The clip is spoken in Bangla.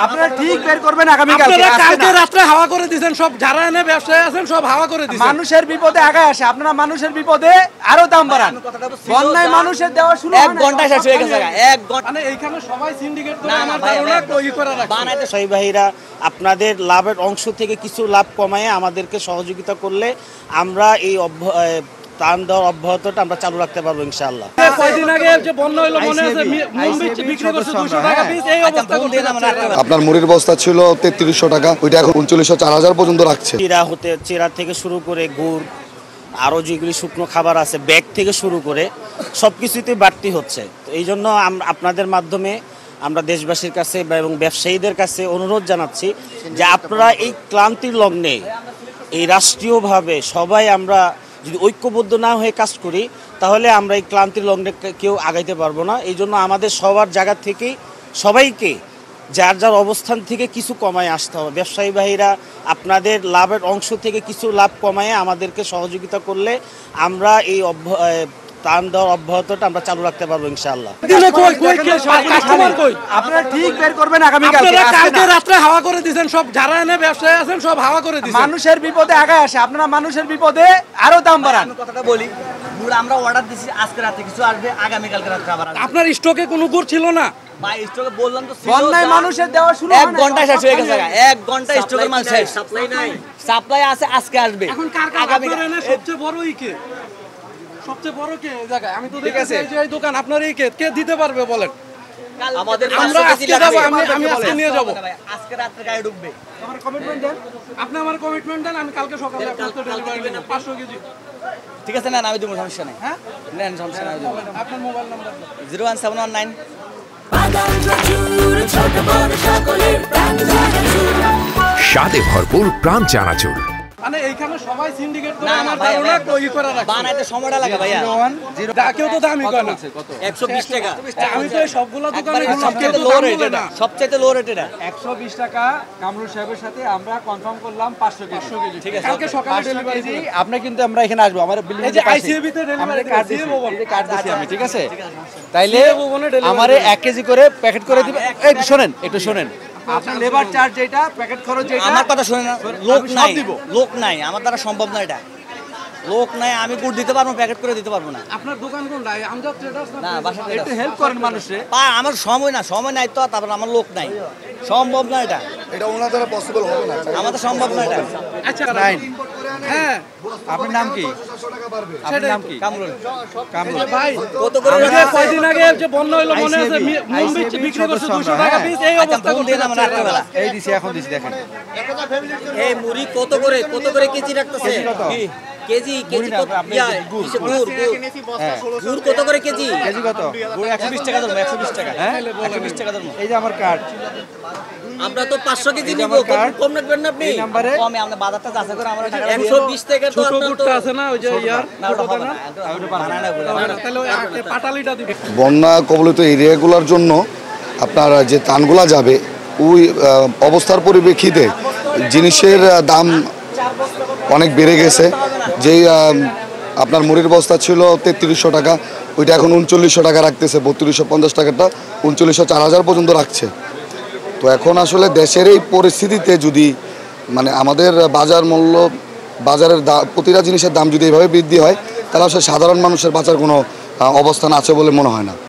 আপনারা ঠিক বের করবেন আগামী কালকে রাতে হাওয়া করে দিবেন সব যারা এনে ব্যবসায়ী আছেন সব হাওয়া করে দিবেন মানুষের বিপদে আগায় আসে আপনারা মানুষের বিপদে আরো দাম বাড়ান বন্যায় মানুষের দেওয়া শুরু 1 ঘন্টা শেষ হয়ে গেছে 1 ঘন্টা মানে এইখানে সবাই সিন্ডিকেট করে আমার ধারণা কই করে রাখছে বানাইতে সবাই ভাইরা আপনাদের লাভের অংশ থেকে কিছু লাভ কমায় আমাদেরকে সহযোগিতা করলে আমরা এই টান দেওয়ার অব্যাহতটা আমরা চালু রাখতে পারবো ইনশাআল্লাহ। কয়দিন আগে যে বন্যা হলো মনে আছে মুম্বাইতে বিক্রি করছে 200 টাকা পিস এই অবস্থা করতে আপনার মুড়ির বস্তা ছিল 3300 টাকা ওইটা এখন 3900 4000 পর্যন্ত রাখছে। চিরা থেকে শুরু করে গুড় আরো যেগুলি শুকনো খাবার আছে ব্যাগ থেকে শুরু করে সবকিছুতেই বাড়তি হচ্ছে। তো এই জন্য আপনাদের মাধ্যমে আমরা দেশবাসীর কাছে এবং ব্যবসায়ীদের কাছে অনুরোধ জানাচ্ছি যে আপনারা এই ক্লান্তির লগ্নে এই রাষ্ট্রীয়ভাবে সবাই আমরা যদি ঐক্যবদ্ধ না হয়ে কাজ করি তাহলে আমরা এই ক্লান্তির লগ্নে কেউ আগাইতে পারবো না। এই জন্য আমাদের সবার জায়গা থেকেই সবাইকে যার যার অবস্থান থেকে কিছু কমায় আসতে হবে। ব্যবসায়ী ভাইরা আপনাদের লাভের অংশ থেকে কিছু লাভ কমায় আমাদেরকে সহযোগিতা করলে আমরা এই টান দেওয়ার অব্যাহতটা আমরা চালু রাখতে পারবো ইনশাআল্লাহ। আপনারা ঠিক বের করবেন আগামী কালকে রাতে হাওয়া করে দিবেন সব যারা এনে ব্যবসায়ী আছেন সব হাওয়া করে দিবেন মানুষের বিপদে আগায় আসে আপনারা মানুষের বিপদে আরো দাম বাড়ান কথাটা বলি গুড় আমরা অর্ডার দিছি আজকে রাতে কিছু আসবে আগামী কালকে রাতে আবার আপনার স্টকে কোনো গুড় ছিল না ভাই স্টকে বললাম তো বন্যায় মানুষের দেওয়া শুরু 1 ঘন্টা শেষ হয়ে গেছে 1 ঘন্টা স্টকের মাল শেষ সাপ্লাই নাই সাপ্লাই আছে আজকে আসবে এখন আগামী সবচেয়ে বড় কে সবচেয়ে বড় কে এই জায়গায় আমি তো দেখেছি এই দোকান আপনার এই কে দিতে পারবে বলেন আমাদের আমরা আজকে যাব আমি আজকে নিয়ে যাব আজকে রাতে গাড়ি ঢুকবে আমার কমিটমেন্ট দেন আপনি আমার কমিটমেন্ট দেন আমি কালকে সকালে আপনাকে ডেলিভারি দেব 500 কেজি ঠিক আছে না আমি দেব সমস্যা নাই হ্যাঁ নেন সমস্যা নাই দেব আপনার মোবাইল নাম্বার 01719 স্বাদে ভরপুর প্রাণ চানাচুর মানে এইখানে সবাই সিন্ডিকেট করে আমার ধারণা কই করে রাখছে বানাইতে সময়টা লাগে ভাইয়া কেউ তো দামই কয় না 120 টাকা আমি তো সবগুলা দোকানে সবচেয়ে লো রেট এটা 120 টাকা কামরুল সাহেবের সাথে আমরা কনফার্ম করলাম 500 কেজি ঠিক আছে কালকে সকালে ডেলিভারি দিই আপনি কিন্তু আমরা এখানে আসবো আমার বিল্ডিং এর পাশে আইসিবি তে ডেলিভারি কার্ড দিছি আমি ঠিক আছে তাইলে আমারে 1 কেজি করে প্যাকেট করে দিবেন একটু শুনেন আপনার লেবার চার্জ যেটা প্যাকেট খরচ যেটা আমার কথা শুনেন লোক নাই আমার দ্বারা সম্ভব না এটা লোক নাই আমি গুড় দিতে পারবো প্যাকেট করে দিতে পারবো না আপনার দোকান কোনটা আমজাদ ট্রেডার্স না বাসা একটু হেল্প করেন মানুষে আমার সময় নাই তো তারপর আমার লোক নাই সম্ভব না এটা ওনার দ্বারা পসিবল হবে না আমাদের সম্ভব না এটা আচ্ছা হ্যাঁ আপনার নাম কি আপনার নাম কি কামরুল ভাই কত করে কয়দিন আগে যে বন্যা হলো মনে আছে মুম্বাইতে বিক্রি করছে 200 টাকা পিস এই অবস্থা করতে আমরা রাত্রেবেলা এই দিছি এখন দিছি দেখেন এই মুড়ি কত করে কেজি রাখতেছে কেজি কত গুড় কত করে কেজি কত গুড় 120 টাকা ধরো 120 টাকা হ্যাঁ 120 টাকা ধরো এই যে আমার কার্ড আমরা তো 500 কেজি নিব কম রাখবেন না আপনি কমে আমরা বাজারটা যাচাই করে আমরা টাকা 120 টাকা তো ছোট গুড়টা আছে না ওই যে ইয়ার না ওটা হবে না তাহলে পাটালিটা দিবেন বন্যা কবলিত এরিয়াগুলোর জন্য আপনার যে ত্রাণগুলা যাবে ওই অবস্থার পরিপ্রেক্ষিতে জিনিসের দাম অনেক বেড়ে গেছে। যেই আপনার মুড়ির বস্তা ছিল 3300 টাকা ওইটা এখন 3900 টাকা রাখতেছে 3250 টাকাটা 3900 4000 পর্যন্ত রাখছে। তো এখন আসলে দেশের এই পরিস্থিতিতে যদি মানে আমাদের বাজারের প্রতিটা জিনিসের দাম যদি এইভাবে বৃদ্ধি হয় তাহলে আসলে সাধারণ মানুষের বাঁচার কোনো অবস্থান আছে বলে মনে হয় না।